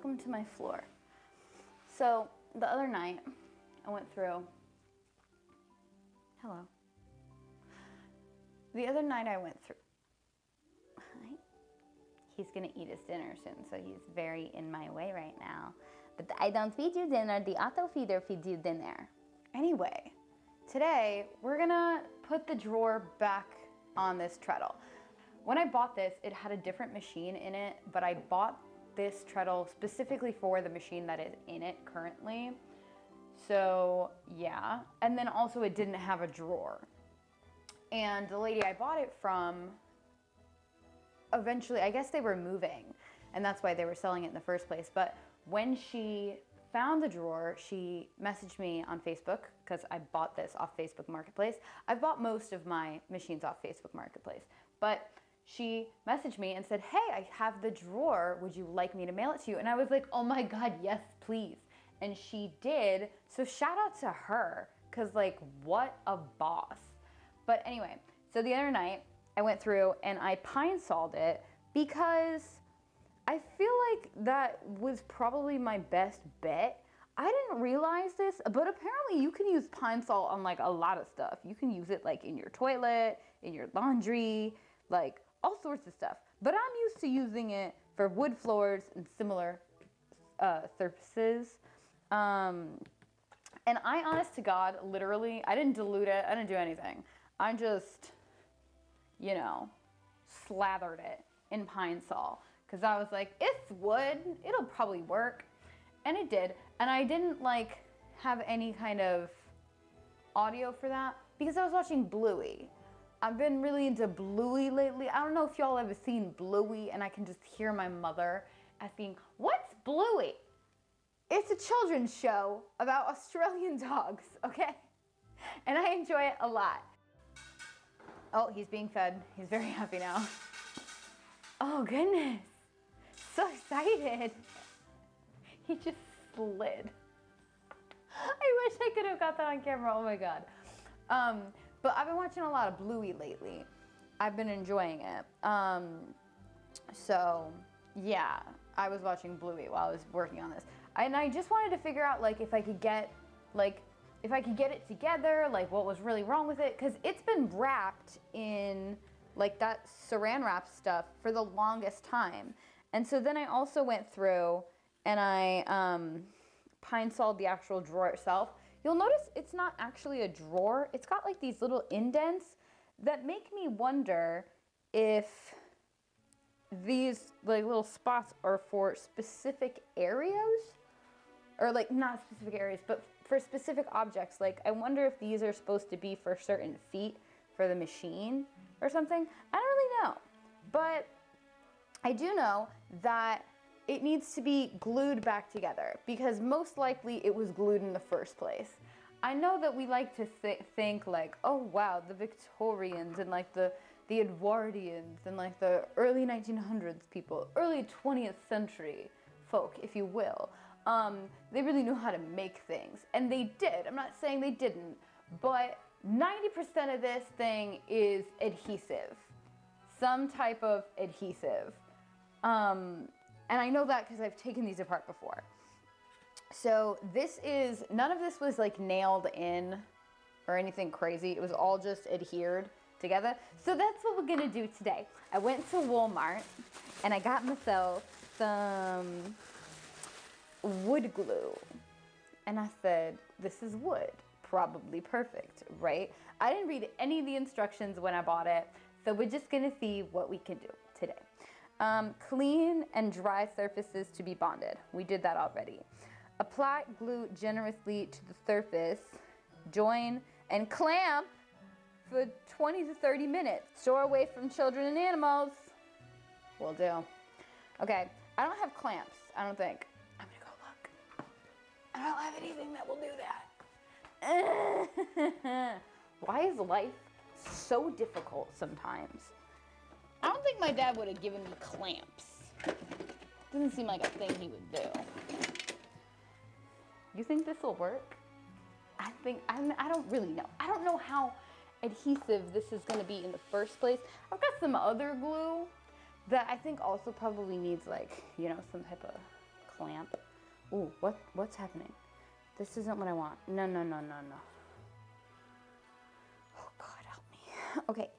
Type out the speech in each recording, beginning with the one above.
welcome to my floor. So the other night I went through, hello. The other night I went through, hi. He's gonna eat his dinner soon, so he's very in my way right now. But I don't feed you dinner, the auto feeder feeds you dinner. Anyway, today we're gonna put the drawer back on this treadle. When I bought this, it had a different machine in it, but I bought this treadle specifically for the machine that is in it currently. So yeah, and then also it didn't have a drawer. And the lady I bought it from, eventually, I guess they were moving, and that's why they were selling it in the first place. But when she found the drawer, she messaged me on Facebook, because I bought this off Facebook Marketplace. I've bought most of my machines off Facebook Marketplace, but she messaged me and said, hey, I have the drawer. Would you like me to mail it to you? And I was like, oh my God, yes, please. And she did. So shout out to her, because like, what a boss. But anyway, so the other night I went through and I pine sawed it because I feel like that was probably my best bet. I didn't realize this, but apparently you can use pine sol on like a lot of stuff. You can use it like in your toilet, in your laundry, like all sorts of stuff. But I'm used to using it for wood floors and similar surfaces. And I, honest to God, literally, I didn't dilute it. I didn't do anything. I just, you know, slathered it in pine sol because I was like, it's wood. It'll probably work. And it did. And I didn't like have any kind of audio for that because I was watching Bluey. I've been really into Bluey lately. I don't know if y'all ever seen Bluey, and I can just hear my mother asking, what's Bluey? It's a children's show about Australian dogs, okay? And I enjoy it a lot. Oh, he's being fed. He's very happy now. Oh goodness, so excited. He just slid. I wish I could have got that on camera, oh my God. But I've been watching a lot of Bluey lately. I've been enjoying it. So yeah, I was watching Bluey while I was working on this. And I just wanted to figure out like if I could get it together, like what was really wrong with it, because it's been wrapped in like that saran wrap stuff for the longest time. And so then I also went through and I pine sawed the actual drawer itself. You'll notice it's not actually a drawer. It's got like these little indents that make me wonder if these like little spots are for specific areas, or like not specific areas, but for specific objects. Like I wonder if these are supposed to be for certain feet for the machine or something. I don't really know, but I do know that it needs to be glued back together because most likely it was glued in the first place. I know that we like to think like, oh wow, the Victorians and like the Edwardians and like the early 1900s people, early 20th century folk, if you will. They really knew how to make things, and they did. I'm not saying they didn't, but 90% of this thing is adhesive, some type of adhesive. And I know that because I've taken these apart before. So none of this was like nailed in or anything crazy. It was all just adhered together. So that's what we're gonna do today. I went to Walmart and I got myself some wood glue. And I said, this is wood, probably perfect, right? I didn't read any of the instructions when I bought it. So we're just gonna see what we can do today. Clean and dry surfaces to be bonded. We did that already. Apply glue generously to the surface. Join and clamp for 20 to 30 minutes. Store away from children and animals. Will do. Okay, I don't have clamps, I don't think. I'm gonna go look. I don't have anything that will do that. Why is life so difficult sometimes? I don't think my dad would have given me clamps. Doesn't seem like a thing he would do. You think this will work? I don't really know. I don't know how adhesive this is gonna be in the first place. I've got some other glue that I think also probably needs like, you know, some type of clamp. Ooh, what's happening? This isn't what I want. No, no, no, no, no. Oh, God, help me. Okay.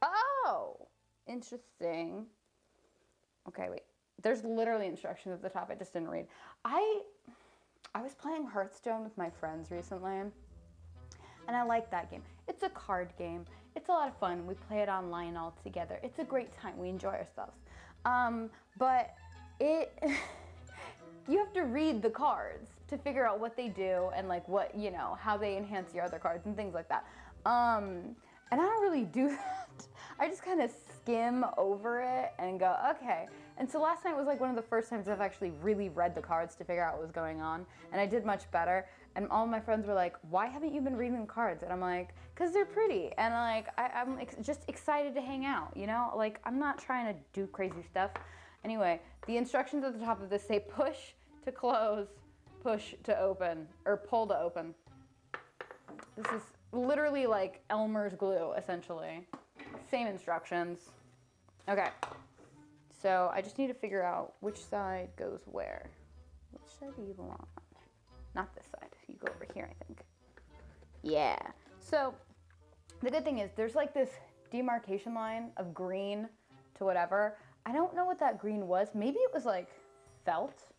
Oh, interesting. Okay, wait. There's literally instructions at the top. I just didn't read. I was playing Hearthstone with my friends recently, and I like that game. It's a card game. It's a lot of fun. We play it online all together. It's a great time. We enjoy ourselves. But it, you have to read the cards to figure out what they do and like what, you know, how they enhance your other cards and things like that. And I don't really do that. I just kind of skim over it and go, okay. And so last night was like one of the first times I've actually really read the cards to figure out what was going on. And I did much better. And all my friends were like, why haven't you been reading the cards? And I'm like, because they're pretty. And like, I'm just excited to hang out, you know? Like, I'm not trying to do crazy stuff. Anyway, the instructions at the top of this say push to close, push to open, or pull to open. This is literally like Elmer's glue, essentially. Same instructions. Okay. So I just need to figure out which side goes where. Which side do you belong on? Not this side. You go over here, I think. Yeah. So the good thing is there's like this demarcation line of green to whatever. I don't know what that green was. Maybe it was like felt.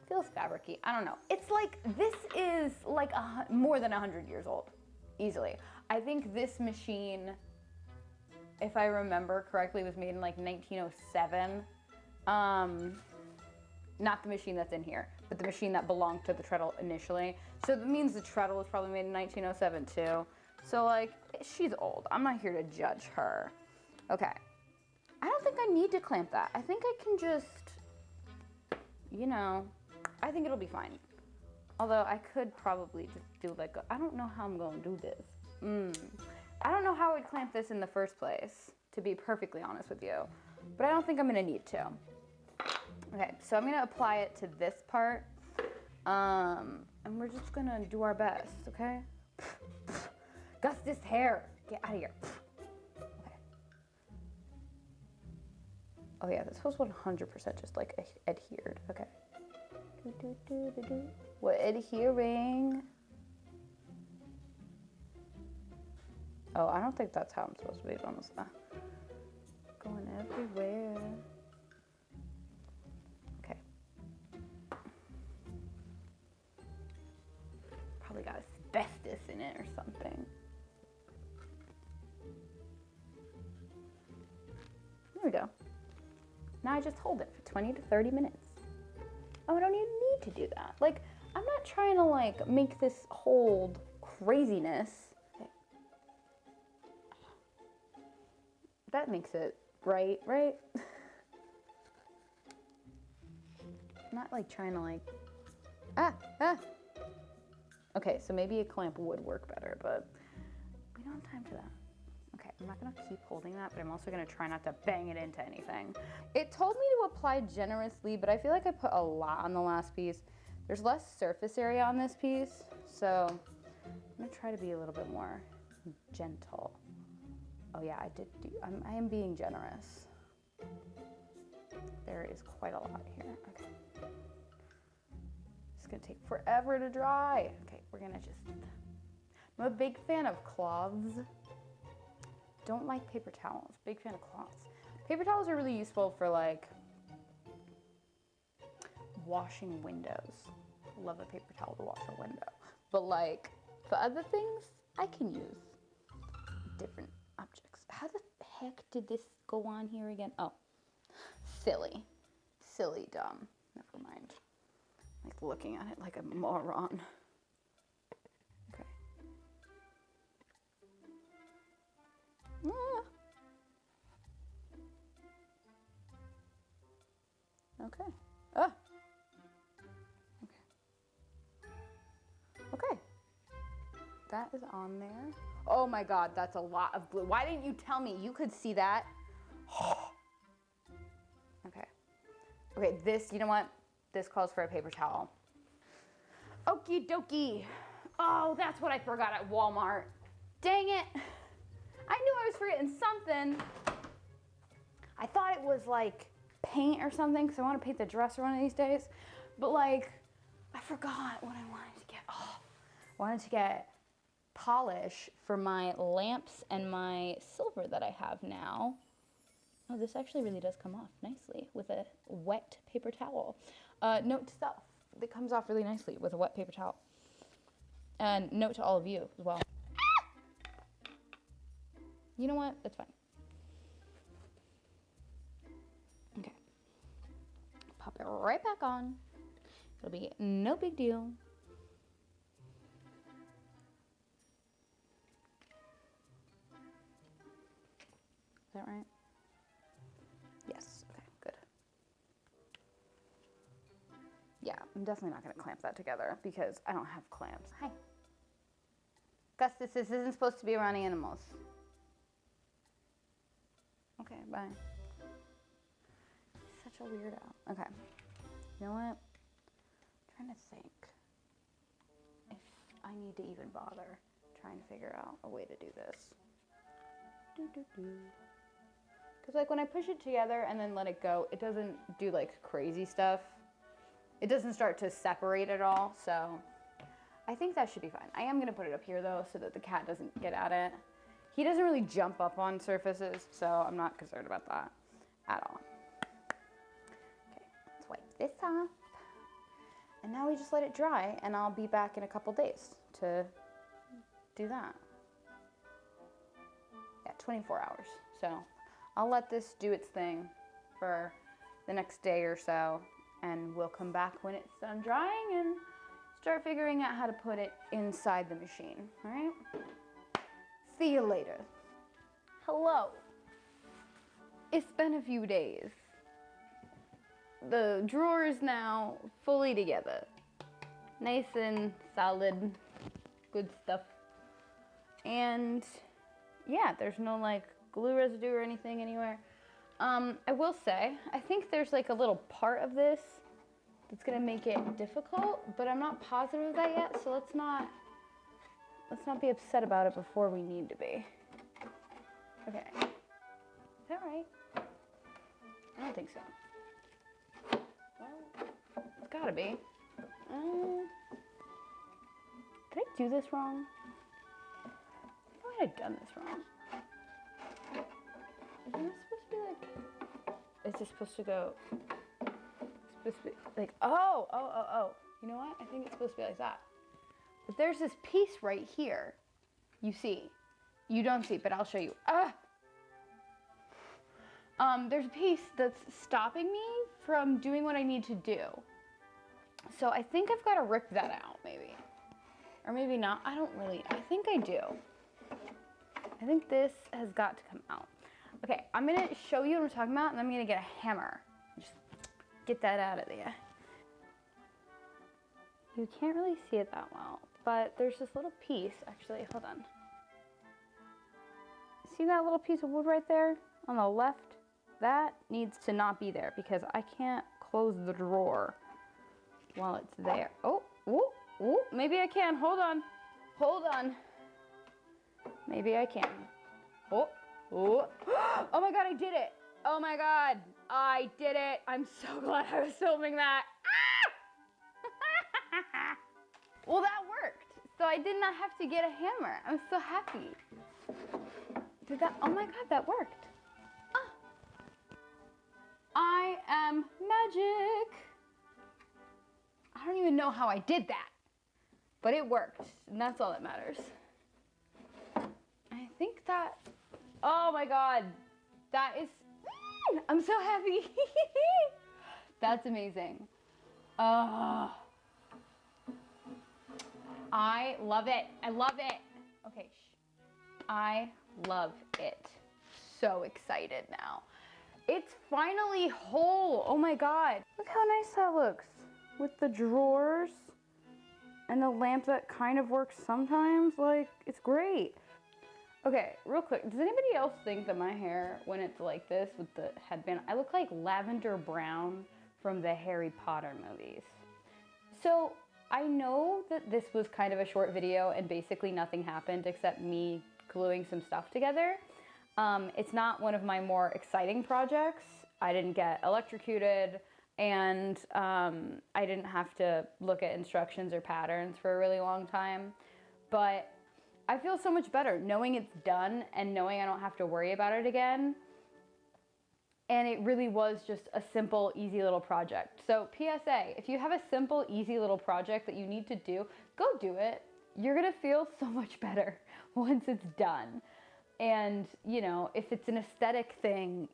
Feels fabricy. I don't know. It's like, this is like more than 100 years old. Easily. I think this machine, if I remember correctly, was made in like 1907. Not the machine that's in here, but the machine that belonged to the treadle initially. So that means the treadle was probably made in 1907 too. So like, she's old. I'm not here to judge her. Okay. I don't think I need to clamp that. I think I can just, you know, I think it'll be fine. Although I could probably just do like I don't know how I'm going to do this. I don't know how I would clamp this in the first place, to be perfectly honest with you. But I don't think I'm going to need to. Okay, so I'm going to apply it to this part. And we're just going to do our best, okay? Gus, this hair. Get out of here. Okay. Oh yeah, this was 100% just like adhered. Okay. We're adhering. Oh, I don't think that's how I'm supposed to be. Almost going everywhere. Okay. Probably got asbestos in it or something. There we go. Now I just hold it for 20 to 30 minutes. Oh, I don't even need to do that. Like, I'm not trying to like make this hold craziness. Okay. That makes it right? Not like trying to like, Okay, so maybe a clamp would work better, but we don't have time for that. Okay, I'm not gonna keep holding that, but I'm also gonna try not to bang it into anything. It told me to apply generously, but I feel like I put a lot on the last piece. There's less surface area on this piece, so I'm gonna try to be a little bit more gentle. Oh yeah, I am being generous. There is quite a lot here, okay. It's gonna take forever to dry. Okay, we're gonna just, I'm a big fan of cloths. Don't like paper towels, big fan of cloths. Paper towels are really useful for like washing windows. Love a paper towel to wash a window. But like for other things, I can use different objects. How the heck did this go on here again? Oh, silly, dumb. Never mind. Like looking at it like a moron. Okay. Okay. Okay. That is on there. Oh my God, that's a lot of glue. Why didn't you tell me? You could see that. Okay. Okay, this, you know what? This calls for a paper towel. Okie dokie. Oh, that's what I forgot at Walmart. Dang it. I knew I was forgetting something. I thought it was like paint or something because I want to paint the dresser one of these days. But like, I forgot what I wanted to get. Oh, I wanted to get polish for my lamps and my silver that I have now. Oh, this actually really does come off nicely with a wet paper towel. Note to self, it comes off really nicely with a wet paper towel. And note to all of you as well. You know what? That's fine. Okay. Pop it right back on. It'll be no big deal. Is that right? Yes. Okay, good. Yeah, I'm definitely not going to clamp that together because I don't have clamps. Hi. Gustus, this isn't supposed to be around animals. Okay, bye. Such a weirdo. Okay. You know what? I'm trying to think if I need to even bother trying to figure out a way to do this. Because like when I push it together and then let it go, it doesn't do like crazy stuff. It doesn't start to separate at all, so I think that should be fine. I am going to put it up here though so that the cat doesn't get at it. He doesn't really jump up on surfaces, so I'm not concerned about that at all. Okay, let's wipe this off. And now we just let it dry, and I'll be back in a couple days to do that. Yeah, 24 hours. So I'll let this do its thing for the next day or so, and we'll come back when it's done drying and start figuring out how to put it inside the machine, all right? See you later. Hello. It's been a few days. The drawer is now fully together. Nice and solid, good stuff. And yeah, there's no like glue residue or anything anywhere. I will say, I think there's like a little part of this that's gonna make it difficult, but I'm not positive of that yet, so let's not be upset about it before we need to be. Okay. Is that right? I don't think so. Well, it's gotta be. Did I do this wrong? I thought I had done this wrong. Isn't this supposed to be like... It's just supposed to go... It's supposed to be like... Oh! You know what? I think it's supposed to be like that. But there's this piece right here. You see. You don't see, but I'll show you. There's a piece that's stopping me from doing what I need to do. So I think I've got to rip that out, maybe. Or maybe not. I think I do. I think this has got to come out. Okay, I'm going to show you what I'm talking about, and I'm going to get a hammer. Just get that out of there. You can't really see it that well, but there's this little piece. Actually, hold on. See that little piece of wood right there on the left? That needs to not be there because I can't close the drawer while it's there. Oh, maybe I can. Hold on. Maybe I can. Oh my God, I did it. Oh my God, I did it. I'm so glad I was filming that. Well, that worked. So I did not have to get a hammer. I'm so happy. Oh my God, that worked. I am magic. I don't even know how I did that, but it worked, and that's all that matters. I think that, oh my God, that is, I'm so happy. That's amazing. Oh, I love it. I love it. Okay, I love it. So excited now. It's finally whole. Oh my God. Look how nice that looks with the drawers and the lamp that kind of works sometimes. Like, it's great. Okay, real quick. Does anybody else think that my hair, when it's like this with the headband, I look like Lavender Brown from the Harry Potter movies? So I know that this was kind of a short video and basically nothing happened except me gluing some stuff together. It's not one of my more exciting projects, I didn't get electrocuted, and I didn't have to look at instructions or patterns for a really long time. But I feel so much better knowing it's done and knowing I don't have to worry about it again. And it really was just a simple, easy little project. So PSA, if you have a simple, easy little project that you need to do, go do it. You're gonna feel so much better once it's done. And, you know, if it's an aesthetic thing,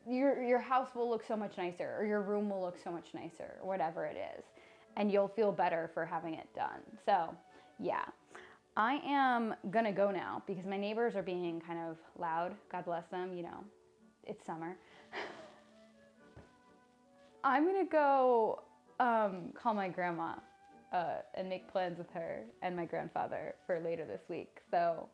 your house will look so much nicer, or your room will look so much nicer, or whatever it is. And you'll feel better for having it done. So, yeah. I am gonna go now because my neighbors are being kind of loud. God bless them, you know, it's summer. I'm gonna go call my grandma and make plans with her and my grandfather for later this week. So